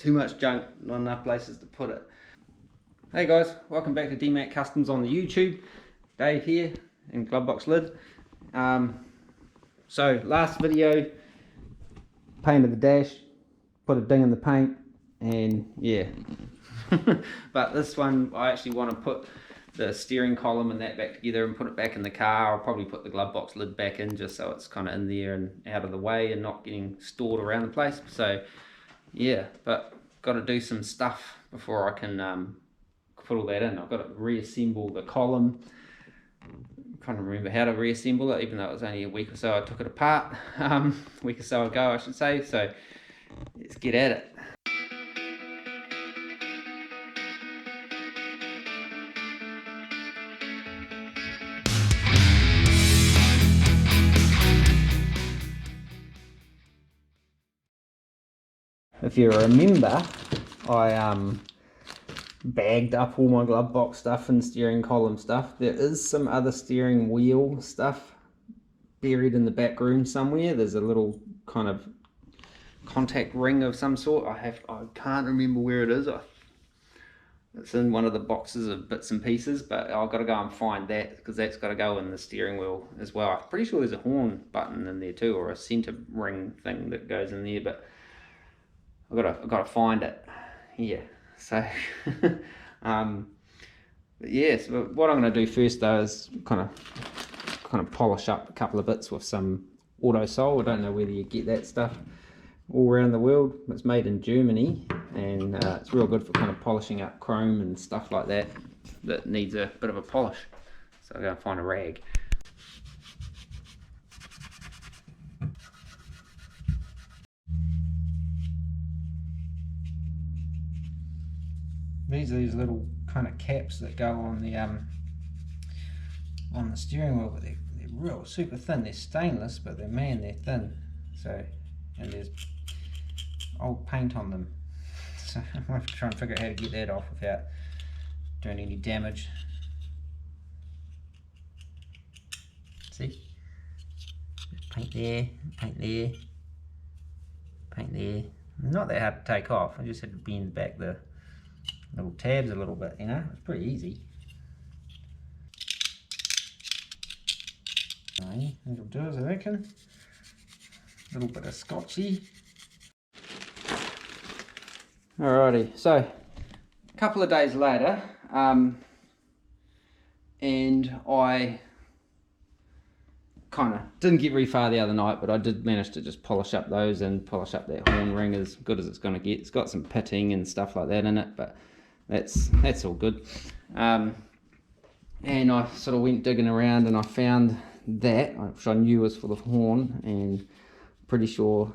too much junk, not enough places to put it. Hey guys, welcome back to DMAC Customs on the YouTube. Dave here in Glovebox Lid. So last video, painted the dash, put a ding in the paint, and yeah. But this one I actually want to put the steering column and that back together and put it back in the car. I'll probably put the glove box lid back in just so it's kind of in there and out of the way and not getting stored around the place. So yeah, but got to do some stuff before I can put all that in. I've got to reassemble the column. I can't remember how to reassemble it, even though it was only a week or so I took it apart. A week or so ago I should say. So let's get at it. If you remember, I bagged up all my glove box stuff and steering column stuff. There is some other steering wheel stuff buried in the back room somewhere. There's a little kind of contact ring of some sort. I can't remember where it is. It's in one of the boxes of bits and pieces, but I've got to go and find that because that's got to go in the steering wheel as well. I'm pretty sure there's a horn button in there too, or a center ring thing that goes in there, but I've got to find it. Yeah. So, but yeah. So what I'm going to do first though is kind of polish up a couple of bits with some auto sol. I don't know whether you get that stuff all around the world. It's made in Germany, and it's real good for kind of polishing up chrome and stuff like that that needs a bit of a polish. So I'm going to find a rag. These are these little kind of caps that go on the steering wheel, but they're real super thin. They're stainless, but they're thin. So, and there's old paint on them. So I'm going to have to try and figure out how to get that off without doing any damage. See? Paint there, paint there, paint there. Not that hard to take off. I just had to bend back the little tabs a little bit, you know. It's pretty easy. That'll do as I reckon. A little bit of scotchy. Alrighty, so a couple of days later, and I kind of didn't get very far the other night, but I did manage to just polish up those and polish up that horn ring as good as it's going to get. It's got some pitting and stuff like that in it, but that's all good. And I sort of went digging around and I found that, which I knew was for the horn, and pretty sure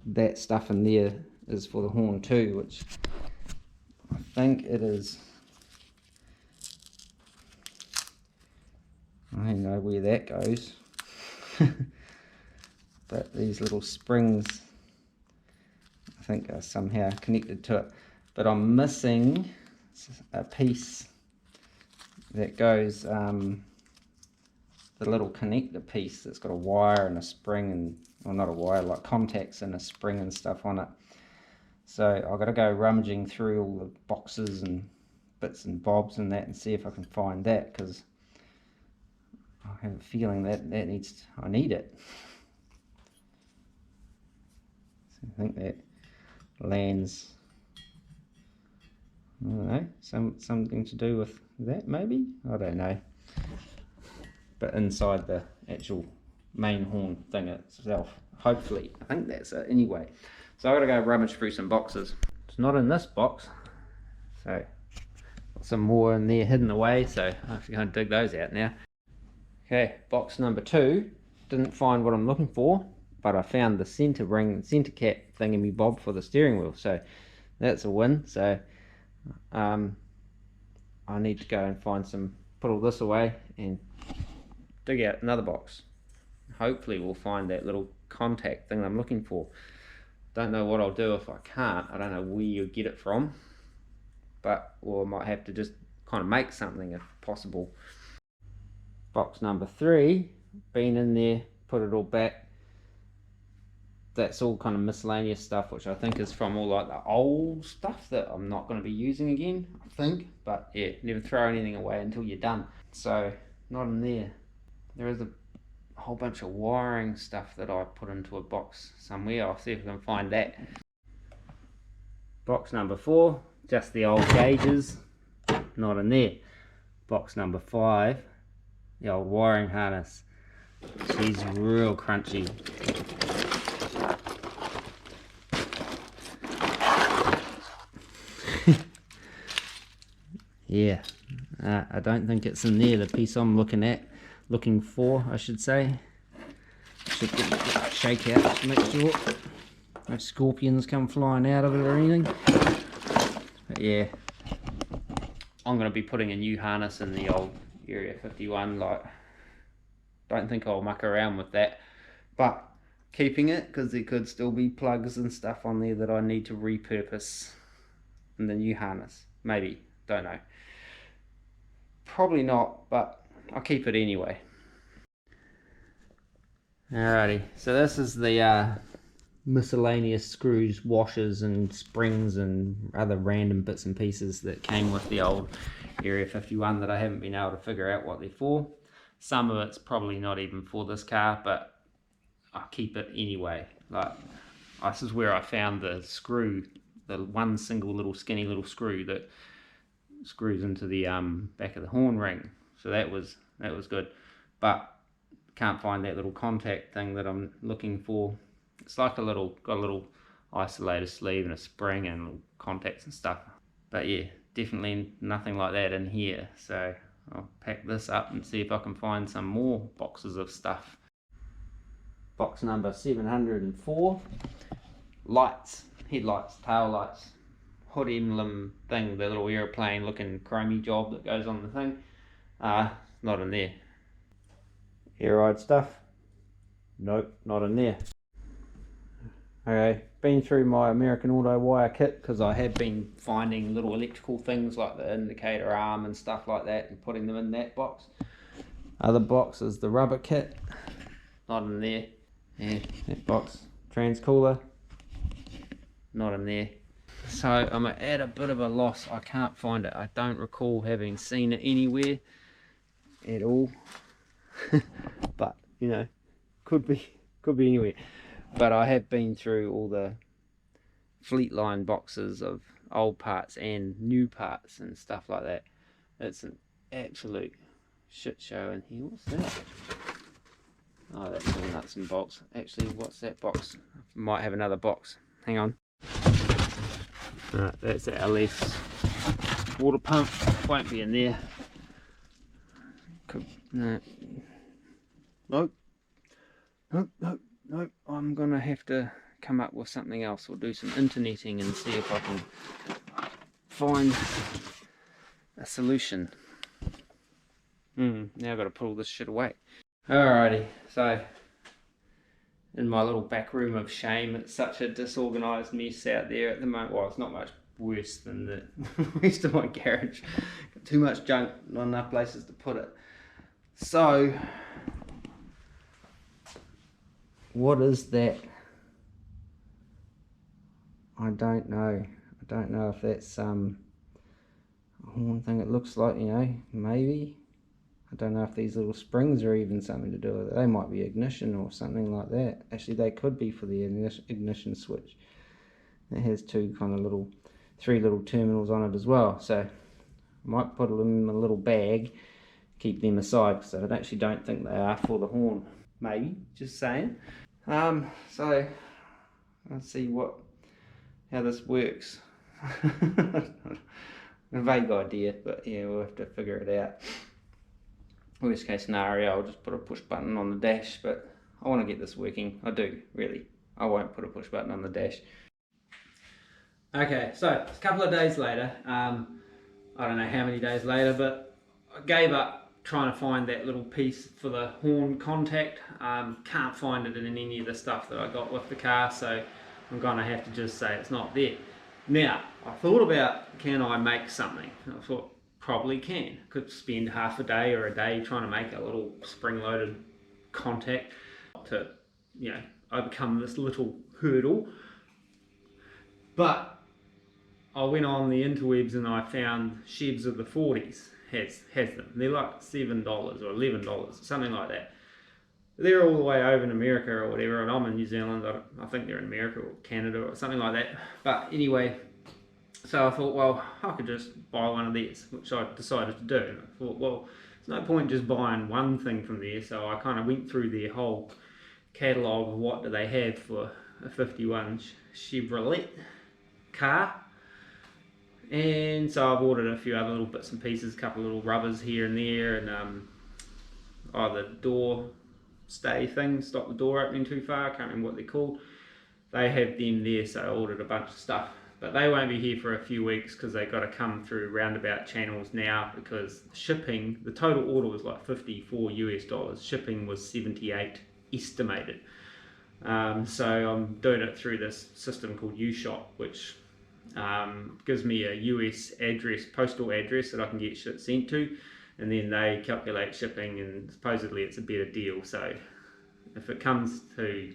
that stuff in there is for the horn too, which I think it is. I don't know where that goes. But these little springs I think are somehow connected to it, but I'm missing a piece that goes, the little connector piece that's got a wire and a spring, and well, not a wire, like contacts and a spring and stuff on it. So I've got to go rummaging through all the boxes and bits and bobs and that and see if I can find that, because I have a feeling that I need it. So I think that lands, I don't know, something to do with that maybe? I don't know. But inside the actual main horn thing itself, hopefully. I think that's it anyway. So I've got to go rummage through some boxes. It's not in this box, so got some more in there hidden away, so I have to go and dig those out now. Okay, box number 2. Didn't find what I'm looking for, but I found the center cap thingy-bob for the steering wheel, so that's a win. So I need to go and put all this away and dig out another box. Hopefully we'll find that little contact thing I'm looking for. Don't know what I'll do if I can't. I don't know where you get it from, or I might have to just kind of make something if possible. Box number 3, been in there, put it all back, that's all kind of miscellaneous stuff, which I think is from all like the old stuff that I'm not going to be using again, I think. But yeah, never throw anything away until you're done. So not in there. There is a whole bunch of wiring stuff that I put into a box somewhere. I'll see if I can find that. Box number 4, just the old gauges, not in there. Box number 5, the old wiring harness. She's real crunchy. Yeah, I don't think it's in there, the piece I'm looking for, I should say. Should get a shake out to make sure no scorpions come flying out of it or anything. But yeah, I'm going to be putting a new harness in the old Area 51. Like, don't think I'll muck around with that, but keeping it because there could still be plugs and stuff on there that I need to repurpose in the new harness. Maybe, don't know. Probably not, but I'll keep it anyway. Alrighty, so this is the miscellaneous screws, washers and springs and other random bits and pieces that came with the old Area 51 that I haven't been able to figure out what they're for. Some of it's probably not even for this car, but I'll keep it anyway. Like, this is where I found the screw, the one single little skinny little screw that screws into the back of the horn ring. So that was good, but can't find that little contact thing that I'm looking for. It's like got a little isolator sleeve and a spring and little contacts and stuff. But yeah, definitely nothing like that in here. So I'll pack this up and see if I can find some more boxes of stuff. Box number 704. Lights, headlights, tail lights, hood emblem thing, the little aeroplane looking chromey job that goes on the thing. Not in there. Air ride stuff. Nope, not in there. Okay, been through my American Auto wire kit because I have been finding little electrical things like the indicator arm and stuff like that and putting them in that box. Other box is the rubber kit. Not in there. Yeah, that box. Trans cooler. Not in there. So I'm at a bit of a loss. I can't find it. I don't recall having seen it anywhere at all. But you know, could be anywhere. But I have been through all the Fleetline boxes of old parts and new parts and stuff like that. It's an absolute shit show in here. What's that? Oh, that's all nuts and bolts. Actually, what's that box? Might have another box. Hang on. Right, that's the LS water pump. Won't be in there. No. Nope. Nope. I'm gonna have to come up with something else or do some interneting and see if I can find a solution. Now I've got to put all this shit away. Alrighty, so in my little back room of shame, it's such a disorganised mess out there at the moment. Well, it's not much worse than the rest of my garage. Got too much junk, not enough places to put it. So, what is that? I don't know. I don't know if that's one thing it looks like, you know, maybe. I don't know if these little springs are even something to do with it. They might be ignition or something like that. Actually, they could be for the ignition switch. It has three little terminals on it as well. So I might put them in a little bag, keep them aside, because I actually don't think they are for the horn. Maybe, just saying. So let's see how this works. A vague idea, but yeah, we'll have to figure it out. Worst case scenario, I'll just put a push button on the dash, but I want to get this working. I do, really. I won't put a push button on the dash. Okay, so it's a couple of days later. I don't know how many days later, but I gave up trying to find that little piece for the horn contact. Can't find it in any of the stuff that I got with the car, so I'm going to have to just say it's not there. Now, I thought about, can I make something? I thought, probably can. Could spend half a day or a day trying to make a little spring-loaded contact to, you know, overcome this little hurdle. But I went on the interwebs and I found Chevs of the 40s has them. They're like $7 or $11, something like that. They're all the way over in America or whatever, and I'm in New Zealand. I think they're in America or Canada or something like that. But anyway, so I thought, well, I could just buy one of these, which I decided to do. And I thought, well, there's no point just buying one thing from there. So I kind of went through their whole catalogue of what do they have for a 51 Chevrolet car. And so I've ordered a few other little bits and pieces, a couple of little rubbers here and there, and the door stay things, stop the door opening too far, I can't remember what they're called. They have them there, so I ordered a bunch of stuff. But they won't be here for a few weeks because they've got to come through roundabout channels now, because shipping, the total order was like $54 US, shipping was 78 estimated. So I'm doing it through this system called U-Shop, which gives me a US address, postal address that I can get shit sent to, and then they calculate shipping, and supposedly it's a better deal. So if it comes to,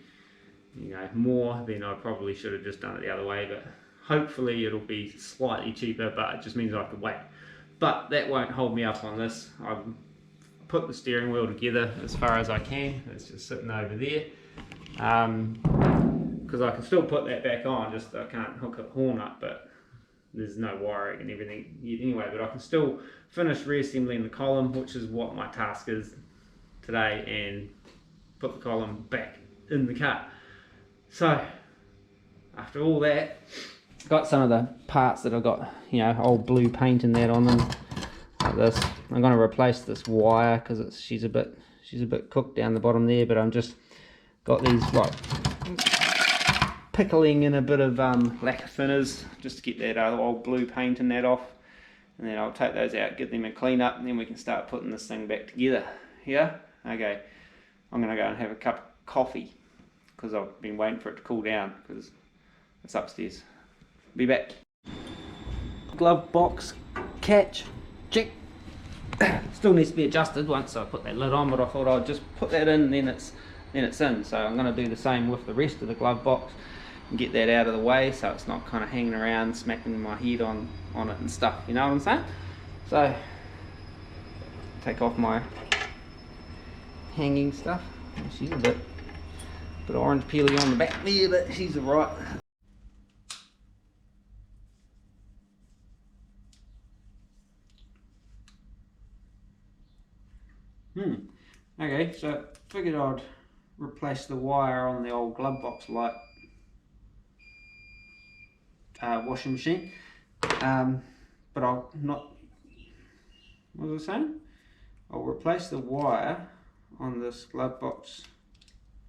you know, more, then I probably should have just done it the other way, but hopefully it'll be slightly cheaper, but it just means I have to wait. But that won't hold me up on this. I've put the steering wheel together as far as I can. It's just sitting over there, because I can still put that back on, just I can't hook a horn up, but there's no wiring and everything anyway. But I can still finish reassembling the column, which is what my task is today, and put the column back in the car. So after all that, got some of the parts that I've got, you know, old blue paint and that on them, like this. I'm going to replace this wire because she's a bit cooked down the bottom there, but I'm just got these like pickling in a bit of lacquer thinners just to get that old blue paint and that off, and then I'll take those out, give them a clean up, and then we can start putting this thing back together. Yeah, okay, I'm gonna go and have a cup of coffee because I've been waiting for it to cool down because it's upstairs. Be back. Glove box catch, check. Still needs to be adjusted once I put that lid on, but I thought I'd just put that in, then it's in. So I'm going to do the same with the rest of the glove box and get that out of the way so it's not kind of hanging around smacking my head on it and stuff, you know what I'm saying? So take off my hanging stuff. She's a bit orange peely on the back there, but she's alright. Okay, so figured I'd replace the wire on the old glove box light washing machine, but I'll not, what was I saying? I'll replace the wire on this glove box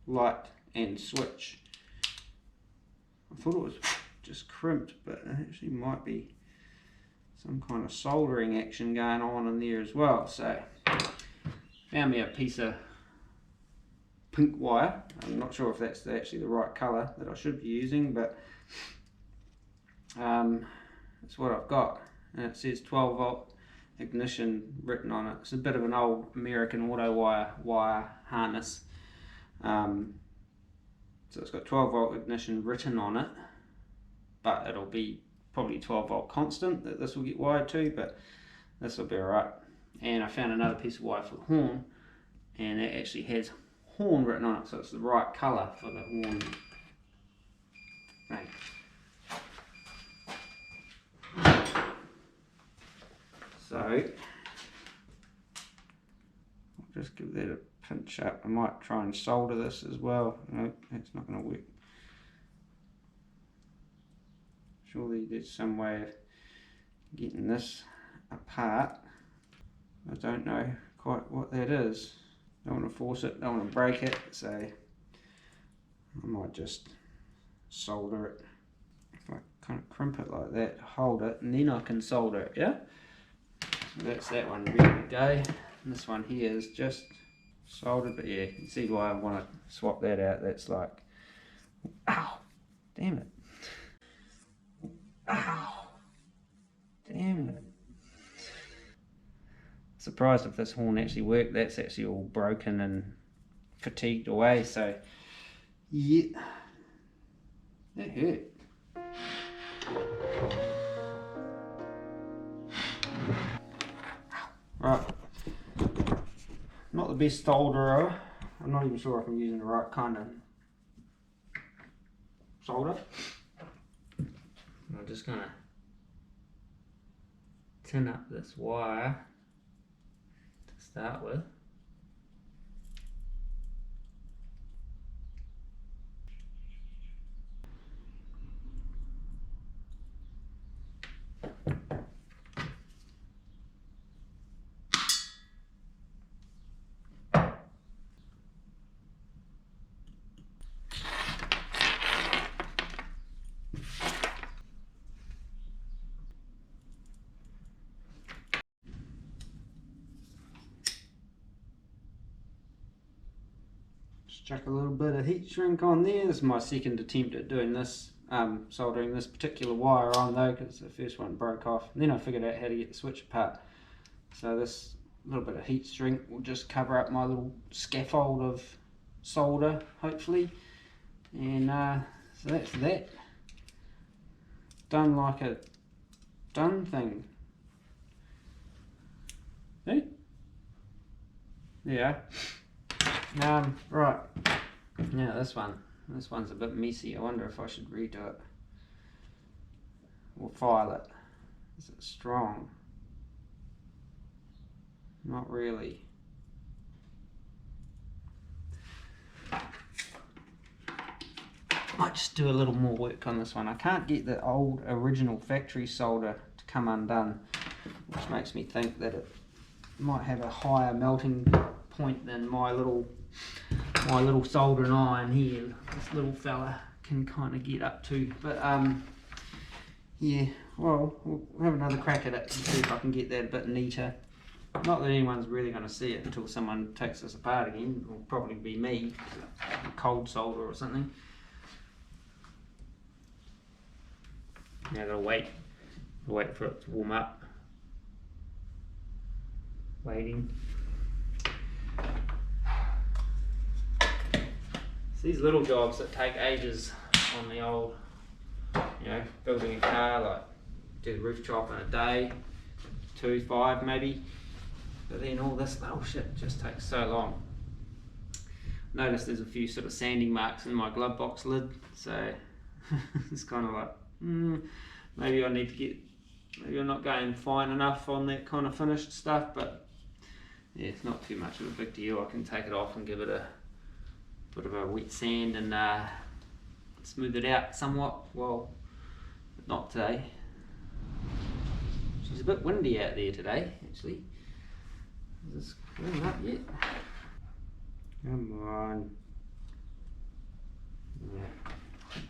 light and switch. I thought it was just crimped, but it actually might be some kind of soldering action going on in there as well. So found me a piece of pink wire. I'm not sure if that's actually the right colour that I should be using, but that's what I've got, and it says 12 volt ignition written on it. It's a bit of an old American auto wire harness, so it's got 12 volt ignition written on it, but it'll be probably 12 volt constant that this will get wired to, but this will be alright. And I found another piece of wire for the horn, and it actually has horn written on it, so it's the right colour for the horn thing. So I'll just give that a pinch up. I might try and solder this as well. No, that's not going to work. Surely there's some way of getting this apart. I don't know quite what that is. Don't want to force it, don't want to break it, so I might just solder it. If I kind of crimp it like that, hold it, and then I can solder it, yeah? So that's that one ready to go. And this one here is just soldered, but yeah, you can see why I want to swap that out. That's like, ow, damn it. Ow, damn it. Surprised if this horn actually worked. That's actually all broken and fatigued away, so yeah. That hurt. Right. Not the best solderer. I'm not even sure if I'm using the right kind of solder. I'm just gonna tin up this wire to start with. Chuck a little bit of heat shrink on there. This is my second attempt at doing this, soldering this particular wire on though, because the first one broke off. And then I figured out how to get the switch apart. So this little bit of heat shrink will just cover up my little scaffold of solder, hopefully. And so that's that. Done like a done thing. See? Yeah. Right. Now this one's a bit messy. I wonder if I should redo it or file it. Is it strong? Not really. Might just do a little more work on this one. I can't get the old original factory solder to come undone, which makes me think that it might have a higher melting point than my little soldering iron here. This little fella can kind of get up to. But yeah, well, we'll have another crack at it and see if I can get that a bit neater. Not that anyone's really going to see it until someone takes this apart again. It'll probably be me, a cold solder or something. Now I've got to wait for it to warm up. Waiting. It's these little jobs that take ages on the old, building a car, like do the roof chop in a day, 2, 5 maybe. But then all this little shit just takes so long. Notice there's a few sort of sanding marks in my glove box lid, so it's kind of like, maybe I need to get, maybe I'm not going fine enough on that kind of finished stuff, but yeah, it's not too much of a big deal. I can take it off and give it a bit of a wet sand and smooth it out somewhat. Well, not today. She's a bit windy out there today, actually. Is this warming up yet? Come on. Yeah.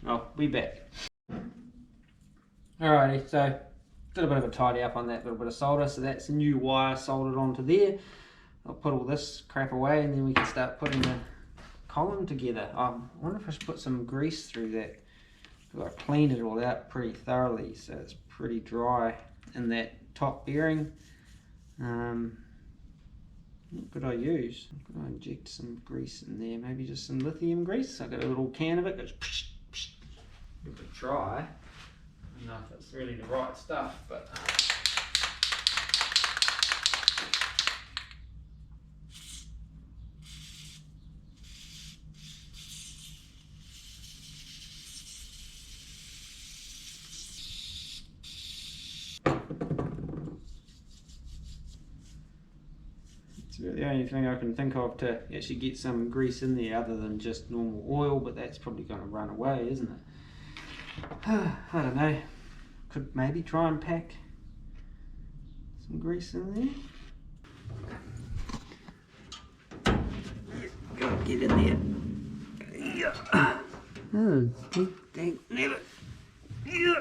Oh, we back. Alrighty, so did a bit of a tidy up on that little bit of solder, so that's a new wire soldered onto there. I'll put all this crap away and then we can start putting the column together. I wonder if I should put some grease through that, because I cleaned it all out pretty thoroughly, so it's pretty dry in that top bearing. What could I use? Could I inject some grease in there? Maybe just some lithium grease. I've got a little can of it. Goes psh, psh. Give it a try. I don't know if it's really the right stuff, but it's really the only thing I can think of to actually get some grease in there other than just normal oil, but that's probably going to run away, isn't it? I don't know. Could maybe try and pack some grease in there. Gotta get in there. Yeah. Oh, dang, nail it. Yeah.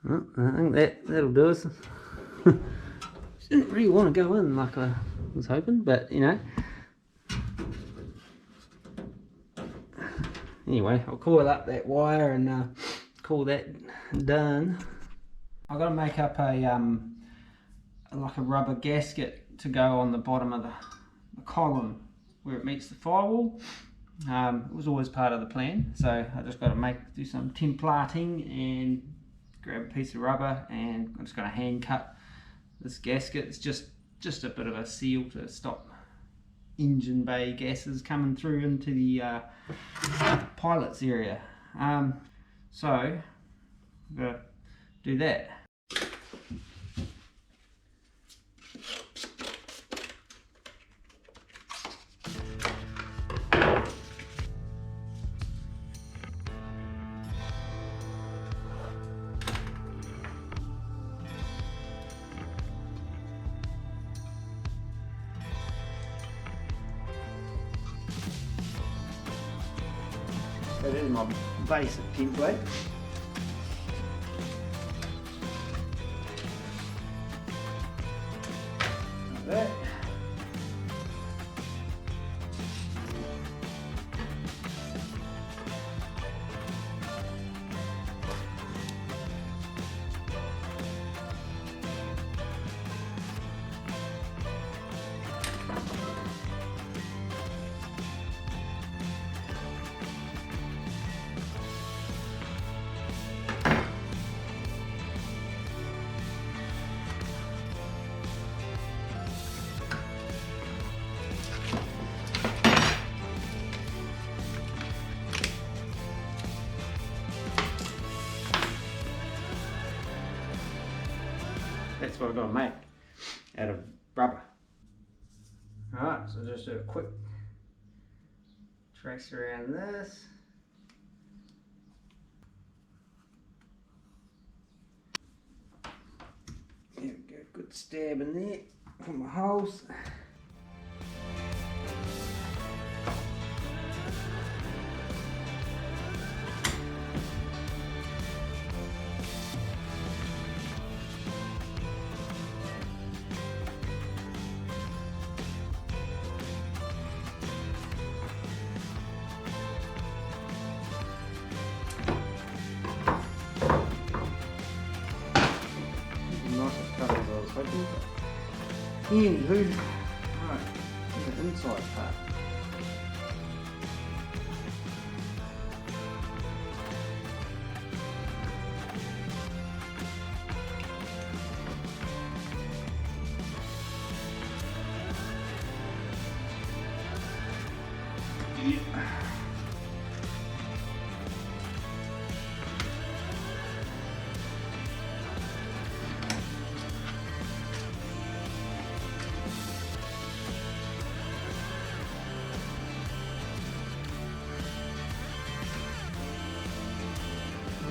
Well, I think that'll do us. Didn't really want to go in like I was hoping, but you know. Anyway, I'll coil up that wire and call that done. I've got to make up a like a rubber gasket to go on the bottom of the column where it meets the firewall. It was always part of the plan, so I just got to do some templating and grab a piece of rubber, and I'm just going to hand cut this gasket. It's just a bit of a seal to stop engine bay gases coming through into the pilot's area. So I'm going to do that. That is my basic template. Like that. That's what I've got to make out of rubber. Alright, so just do a quick trace around this. There we go, good stab in there for my holes. Anywho, right, the inside part.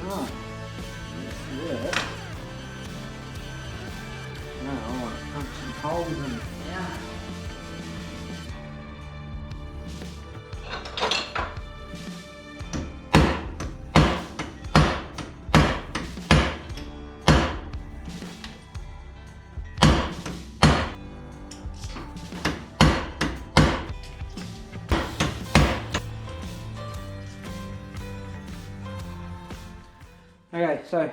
Right, that's it. Now I want to punch some holes in it now. Okay, so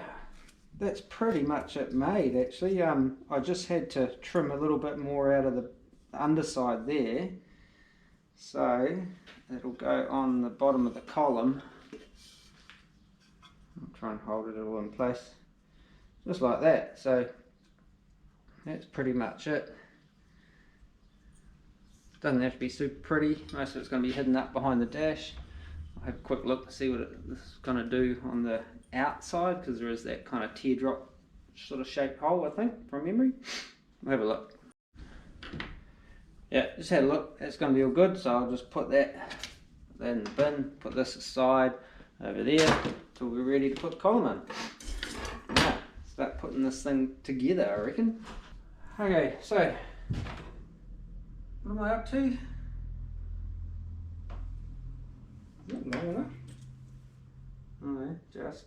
that's pretty much it made actually. I just had to trim a little bit more out of the underside there. So it'll go on the bottom of the column. I'll try and hold it all in place. Just like that. So that's pretty much it. Doesn't have to be super pretty. Most of it's going to be hidden up behind the dash. I'll have a quick look to see what it's going to do on the outside, because there is that kind of teardrop sort of shaped hole, I think, from memory. We'll have a look. Yeah, just had a look. It's going to be all good, so I'll just put that in the bin, put this aside over there until we're ready to put the column in. Right, start putting this thing together, I reckon. Okay, so what am I up to? Is that long enough? Oh, no, just.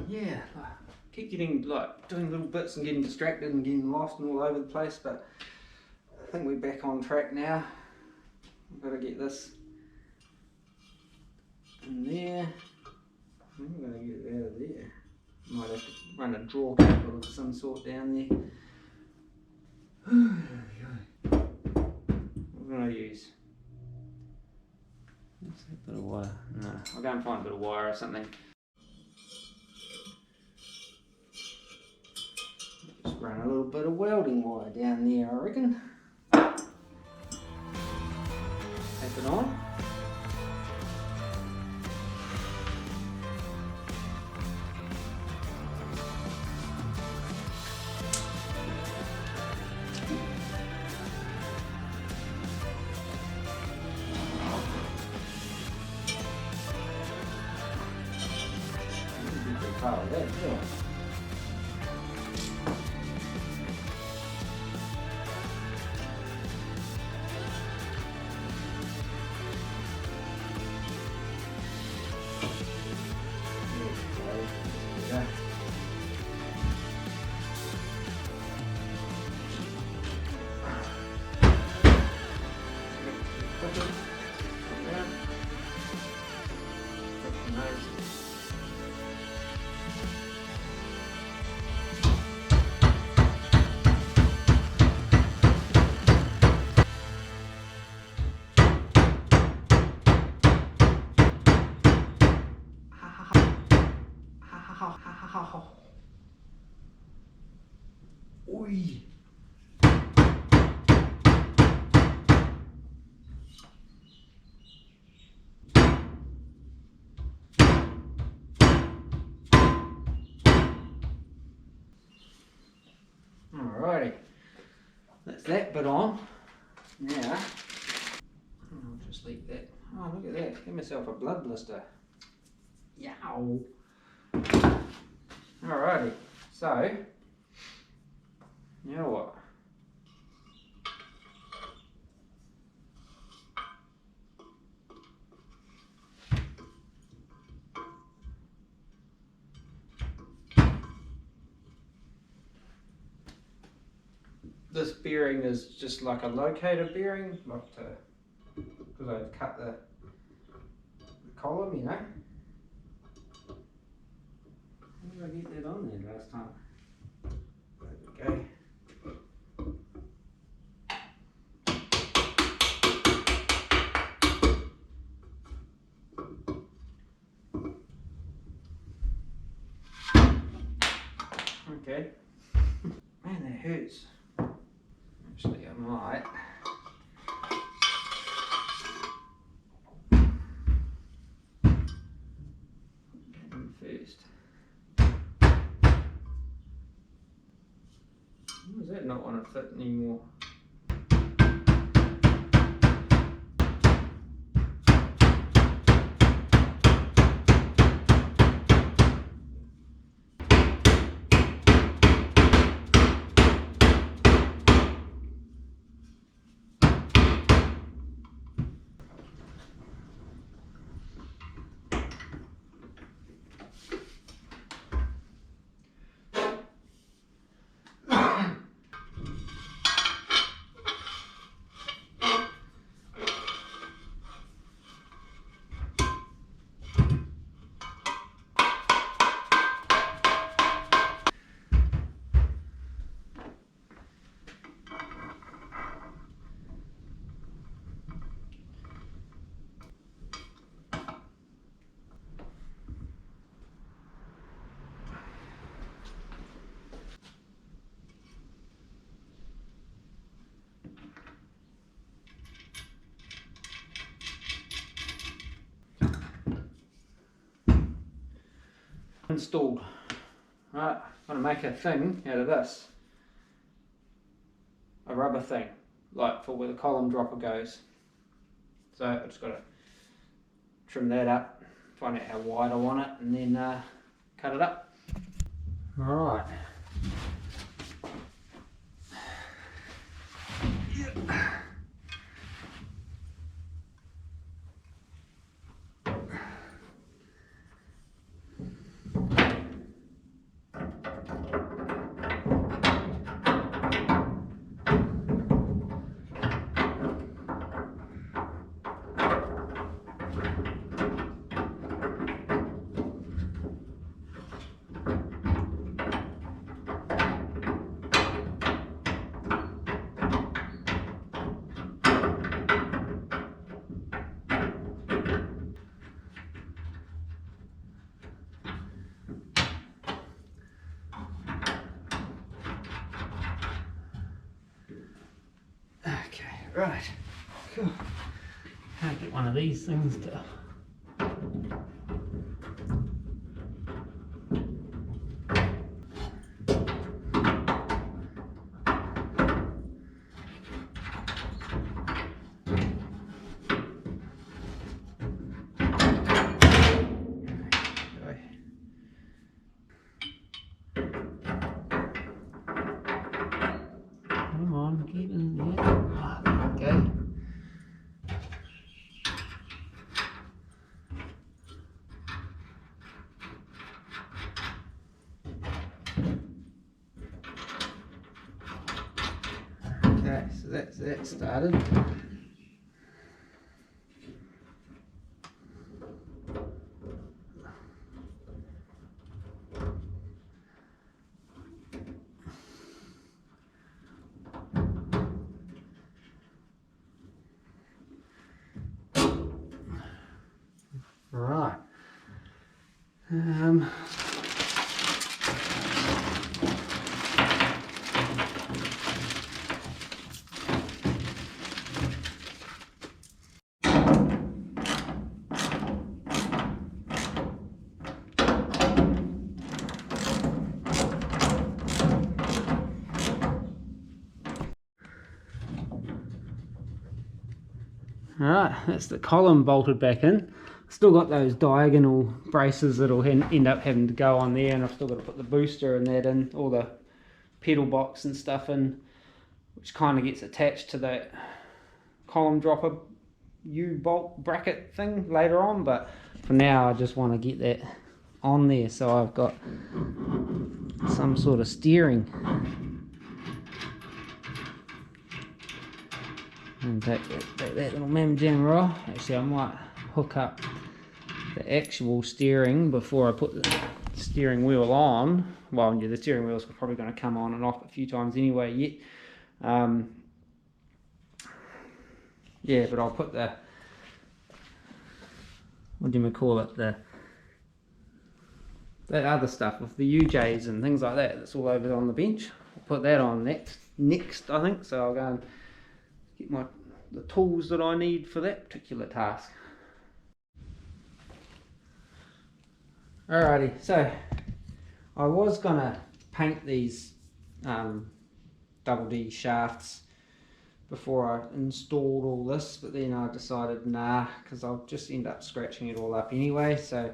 Yeah, I keep getting doing little bits and getting distracted and getting lost and all over the place, but I think we're back on track now. I've got to get this in there. I'm going to get it out of there. Might have to run a draw cable of some sort down there. What can I use? What's that bit of wire? No, I'll go and find a bit of wire or something. Just run a little bit of welding wire down there, I reckon. Tap it on. Power that, too. Oi. Alrighty, that's that bit on. Now, I'll just leave that. Oh, look at that, give myself a blood blister. Yow! Alrighty, so, now what? This bearing is just like a locator bearing, because I've cut the column, you know. How did I get that on there last time? There we go. Okay. Man, that hurts. Actually, I might. First. Why does that not want to fit anymore? Installed. Right, I'm going to make a thing out of this. A rubber thing, like for where the column dropper goes. So I've just got to trim that up, find out how wide I want it, and then cut it up. Alright. Right. Cool. Can't get one of these things to. Come on, get in there. Ah, there we go. Okay, so that's that started. Right. Alright, that's the column bolted back in. Still got those diagonal braces that'll end up having to go on there, and I've still got to put the booster and that in, all the pedal box and stuff in, which kind of gets attached to that column dropper U-bolt bracket thing later on, but for now I just want to get that on there so I've got some sort of steering. And take that little mem jammer off. Actually, I might hook up the actual steering before I put the steering wheel on. Well, yeah, the steering wheel's probably going to come on and off a few times anyway yet. Yeah, but I'll put the, what do you call it, that other stuff with the UJs and things like that that's all over on the bench. I'll put that on next I think, so I'll go and get the tools that I need for that particular task. Alrighty, so I was gonna paint these double D shafts before I installed all this, but then I decided nah, because I'll just end up scratching it all up anyway. So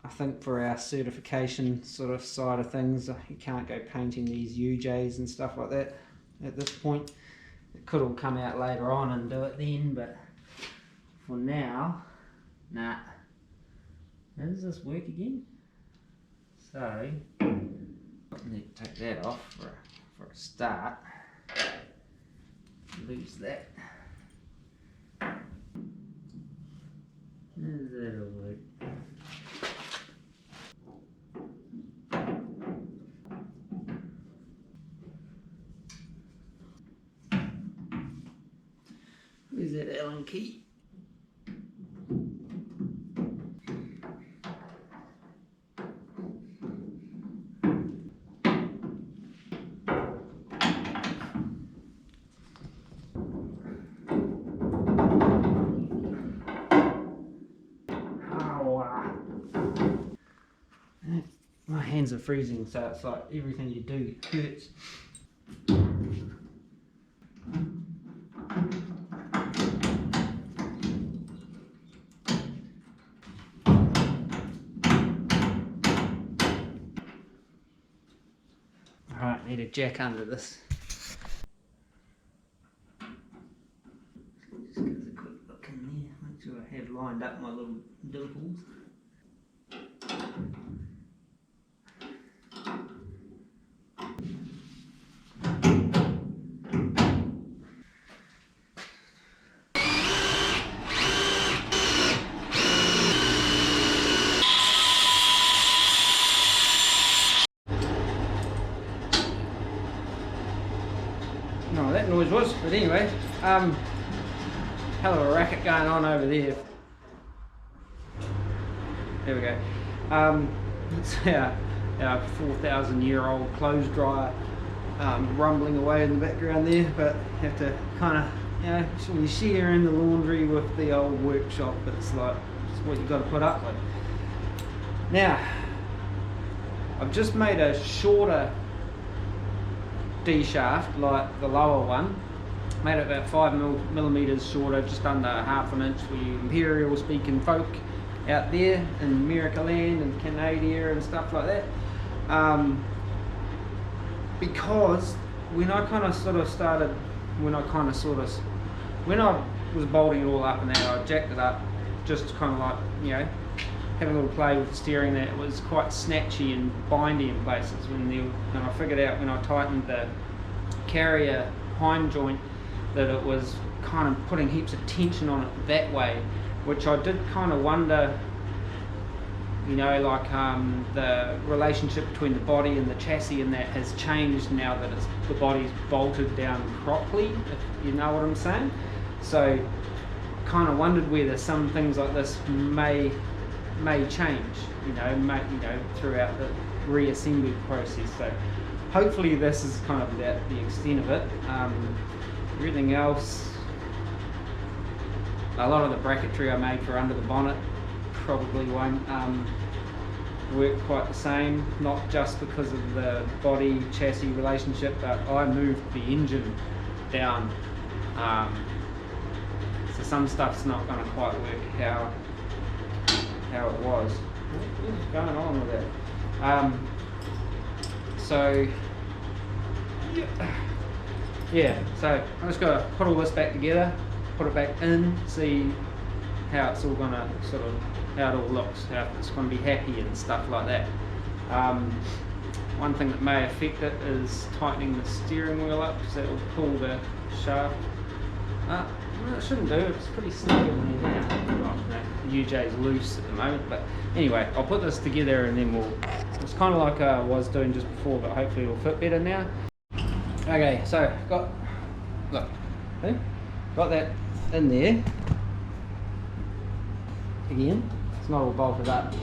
I think for our certification sort of side of things, you can't go painting these UJs and stuff like that at this point. It could all come out later on and do it then, but for now, nah. How does this work again? So, I need to take that off for a start. Lose that. How does that all work? Where's that Allen key? My hands are freezing, so it's like everything you do hurts. Alright, need a jack under this. Just give us a quick look in there, make sure I have lined up my little dimples. No, that noise was, but anyway, hell of a racket going on over there. There we go. It's our 4,000-year-old clothes dryer rumbling away in the background there, but have to kind of, you know, when you share in the laundry with the old workshop, it's like, it's what you've got to put up with. Now, I've just made a shorter D shaft, like the lower one. Made it about 5mm shorter, just under 1/2 inch for you Imperial speaking folk out there in America land and Canada and stuff like that. Because when I was bolting it all up and that, I jacked it up, just kind of like, you know, having a little play with the steering, that it was quite snatchy and bindy in places. And I figured out when I tightened the carrier hind joint that it was kind of putting heaps of tension on it that way, which I did kind of wonder, you know, like the relationship between the body and the chassis and that has changed now that the body's bolted down properly, if you know what I'm saying. So kind of wondered whether some things like this may change, you know, throughout the reassembly process. So hopefully this is kind of the extent of it. Everything else, a lot of the bracketry I made for under the bonnet probably won't work quite the same, not just because of the body chassis relationship, but I moved the engine down, so some stuff's not going to quite work how it was. What is going on with that? So yeah, so I'm just going to put all this back together, put it back in, see how it's all going to sort of, how it all looks, how it's going to be happy and stuff like that. One thing that may affect it is tightening the steering wheel up, because that will pull the shaft. Well, it shouldn't do, it's pretty snug in there now. The UJ's loose at the moment, but anyway, I'll put this together and then it's kind of like I was doing just before, but hopefully it'll fit better now. Okay, so got that in there. Again, it's not all bolted up,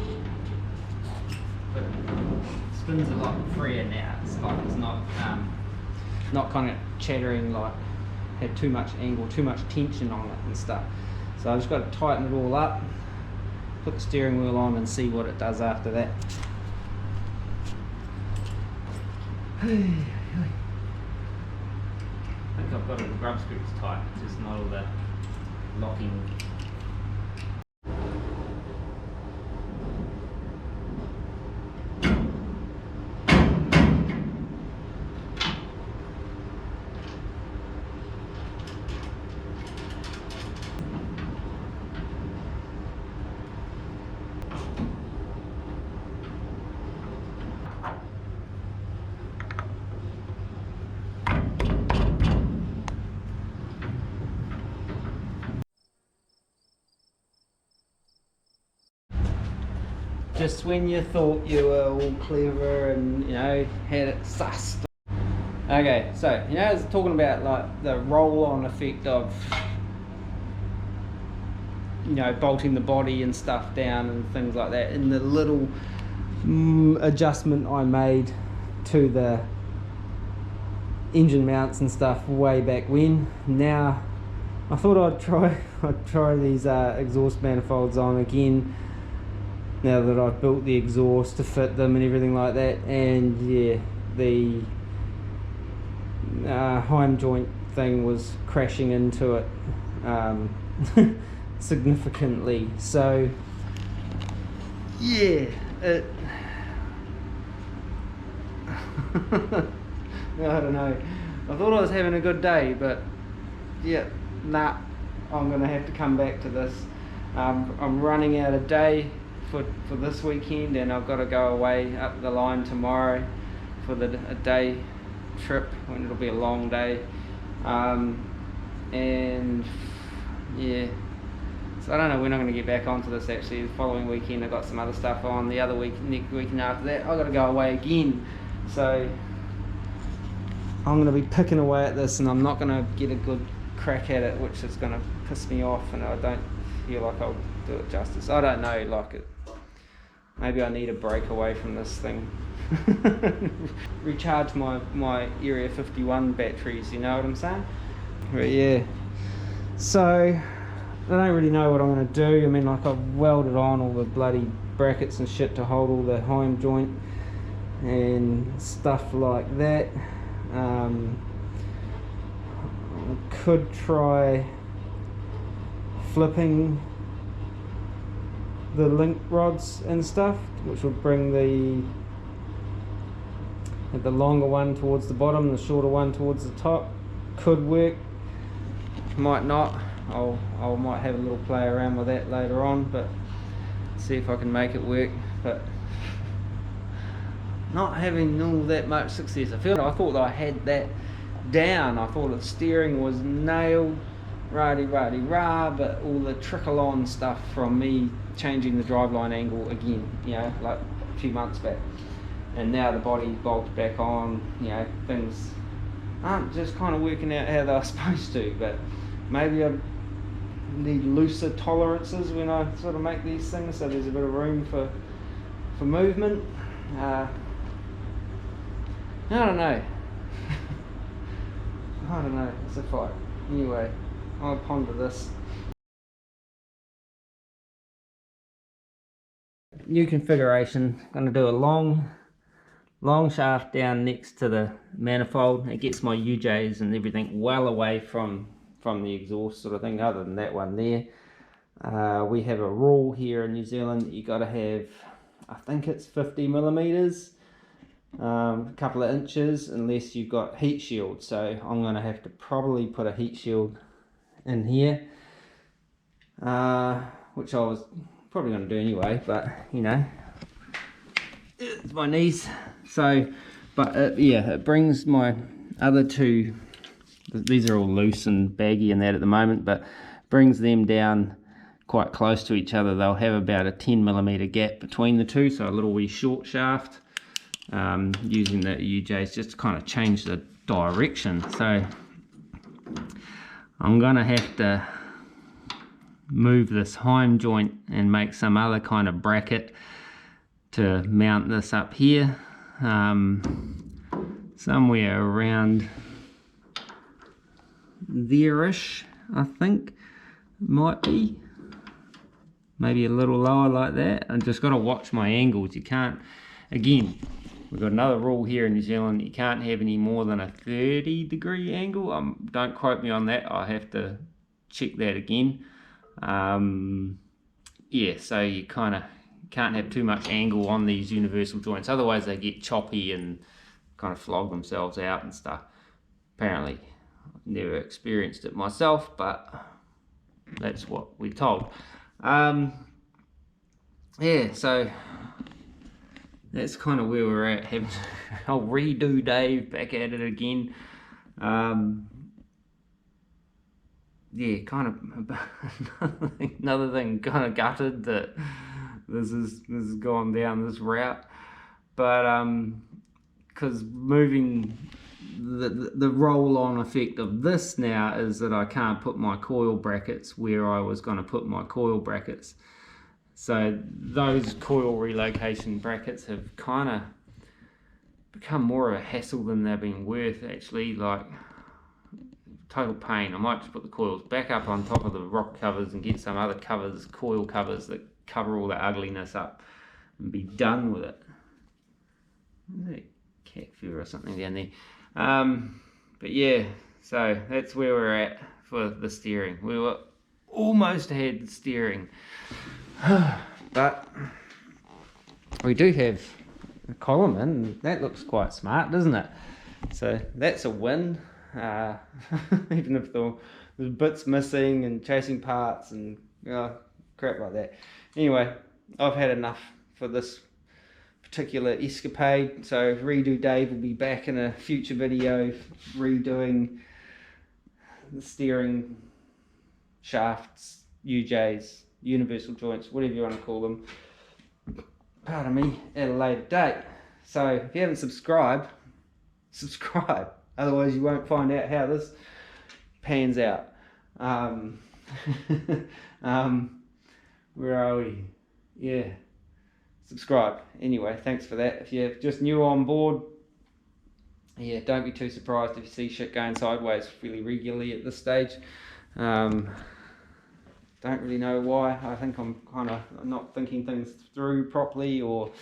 but it spins a lot freer now. It's like it's not kind of chattering, like had too much angle, too much tension on it and stuff. So I've just got to tighten it all up, put the steering wheel on and see what it does after that. I think I've got all the grub screws tight, just not all the locking. Just when you thought you were all clever and, you know, had it sussed. Okay, so, you know, I was talking about like the roll-on effect of, you know, bolting the body and stuff down and things like that, and the little adjustment I made to the engine mounts and stuff way back when. Now, I thought I'd try these exhaust manifolds on again, now that I've built the exhaust to fit them and everything like that. And yeah, the hind joint thing was crashing into it significantly. So yeah, it I don't know, I thought I was having a good day, but yeah, nah, I'm gonna have to come back to this. I'm running out of day for this weekend, and I've got to go away up the line tomorrow for a day trip, when it'll be a long day, and yeah, so I don't know when I'm going to get back onto this. Actually, the following weekend I've got some other stuff on. The other next weekend after that I've got to go away again, so I'm going to be picking away at this, and I'm not going to get a good crack at it, which is going to piss me off, and I don't feel like I'll do it justice. I don't know, like it, maybe I need a break away from this thing. Recharge my Area 51 batteries, you know what I'm saying? But yeah, so I don't really know what I'm going to do. I mean, like, I've welded on all the bloody brackets and shit to hold all the heim joint and stuff like that. I could try flipping the link rods and stuff, which would bring the longer one towards the bottom, the shorter one towards the top. Could work, might not. I might have a little play around with that later on, but see if I can make it work. But not having all that much success. I thought I had that down. I thought the steering was nailed, rah-de-rah-de-rah, but all the trickle-on stuff from me changing the driveline angle again, you know, like a few months back. And now the body bolted back on, you know, things aren't just kind of working out how they're supposed to, but maybe I need looser tolerances when I sort of make these things, so there's a bit of room for movement. I don't know. I don't know, it's a fight. Anyway, I'll ponder this. New configuration, going to do a long shaft down next to the manifold. It gets my UJs and everything well away from the exhaust sort of thing, other than that one there. We have a rule here in New Zealand that you got to have, I think it's 50 millimeters, a couple of inches, unless you've got heat shield. So I'm going to have to probably put a heat shield in here, which I was probably going to do anyway, but you know, it's my knees. So, but yeah, it brings my other two, these are all loose and baggy and that at the moment, but brings them down quite close to each other. They'll have about a 10 millimeter gap between the two, so a little wee short shaft, using the UJs just to kind of change the direction. So I'm gonna have to move this heim joint and make some other kind of bracket to mount this up here, somewhere around there-ish, I think might be, maybe a little lower like that. I just got to watch my angles. You can't, again, we've got another rule here in New Zealand, you can't have any more than a 30-degree angle. Don't quote me on that, I have to check that again. Yeah, so you kind of can't have too much angle on these universal joints, otherwise they get choppy and kind of flog themselves out and stuff. Apparently, I've never experienced it myself, but that's what we're told. Yeah, so that's kind of where we're at. I'll redo Dave back at it again. Yeah, kind of another thing, kind of gutted that this is gone down this route, but because moving the roll-on effect of this now is that I can't put my coil brackets where I was going to put my coil brackets. So those coil relocation brackets have kind of become more of a hassle than they've been worth, actually. Like, total pain. I might just put the coils back up on top of the rock covers and get some other covers, coil covers that cover all the ugliness up and be done with it. Is that cat fur or something down there? But yeah, so that's where we're at for the steering. We were almost had the steering, but we do have a column in, and that looks quite smart, doesn't it? So that's a win. Even if there's bits missing and chasing parts and crap like that. Anyway, I've had enough for this particular escapade, so Redo Dave will be back in a future video redoing the steering shafts, UJs, universal joints, whatever you want to call them, pardon me, at a later date. So if you haven't subscribed, subscribe, otherwise you won't find out how this pans out. Where are we? Yeah, subscribe. Anyway, thanks for that. If you're just new on board, yeah, don't be too surprised if you see shit going sideways really regularly at this stage. Don't really know why. I think I'm kind of not thinking things through properly, or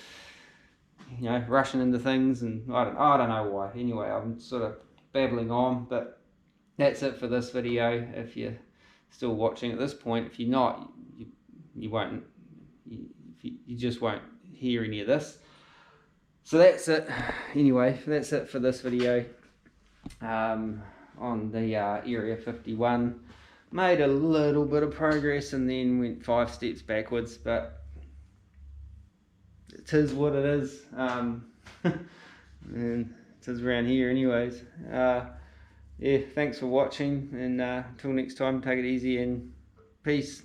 rushing into things, and I don't know why. Anyway, I'm sort of babbling on, but that's it for this video. If you're still watching at this point, if you're not, you won't. You just won't hear any of this. So that's it. Anyway, that's it for this video. On the Area 51, made a little bit of progress and then went 5 steps backwards, but it is what it is. And it is around here anyways. Yeah, thanks for watching, and until next time, take it easy and peace.